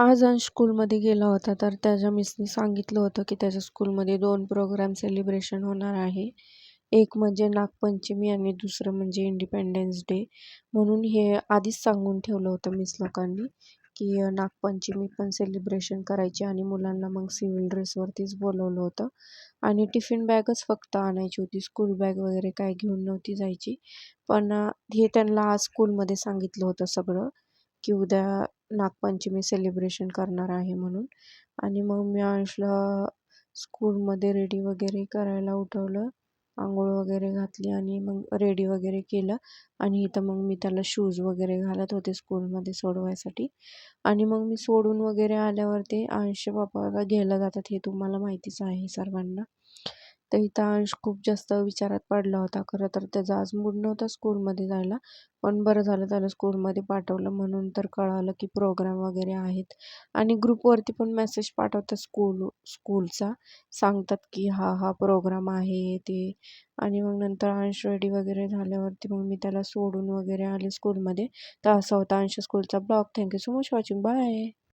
आज अंश स्कूलमध्ये गेला होता, तर त्याच्या मिसनी सांगितलं होतं, की त्याच्या स्कूलमध्ये 2 प्रोग्राम सेलिब्रेशन होणार आहे. एक म्हणजे नागपंचमी आणि दुसरं म्हणजे इंडिपेंडन्स डे. म्हणून हे आधीच सांगून ठेवलं होतं मिस लोकांनी, की नागपंचमी पण सेलिब्रेशन करायची आणि मुलांना मग सिव्हिल ड्रेसवरतीच बोलवलं होतं. आणि टिफिन बॅगच फक्त आणायची होती. स्कूल बॅग वगैरे काय घेऊन नव्हती जायची. पण हे त्यांना आज स्कूलमध्ये सांगितलं होतं सगळं, की उद्या नागपंचमी सेलिब्रेशन करणार आहे म्हणून. आणि मग मी अंशला स्कूलमध्ये रेडी वगैरे करायला उठवलं. अंघोळ वगैरे घातली आणि मग रेडी वगैरे केलं आणि इथं मग मी त्याला शूज वगैरे घालत होते स्कूलमध्ये सोडवायसाठी. आणि मग मी सोडून वगैरे आल्यावरती अंशच्या पप्पा घ्यायला जातात हे तुम्हाला माहितीच आहे सर्वांना. तर इथं अंश खूप जास्त विचारात पडला होता. खरं तर त्याचा आज मूड नव्हता स्कूलमध्ये जायला. पण बरं झालं त्याला स्कूलमध्ये पाठवलं म्हणून तर कळालं की प्रोग्राम वगैरे आहेत. आणि ग्रुपवरती पण मेसेज पाठवतात स्कूलचा. सांगतात की हा प्रोग्राम आहे ते. आणि मग नंतर अंश रेडी वगैरे झाल्यावरती मग मी त्याला सोडून वगैरे आले स्कूलमध्ये. तर असा होता अंश स्कूलचा blog. Thank you so much watching. Bye.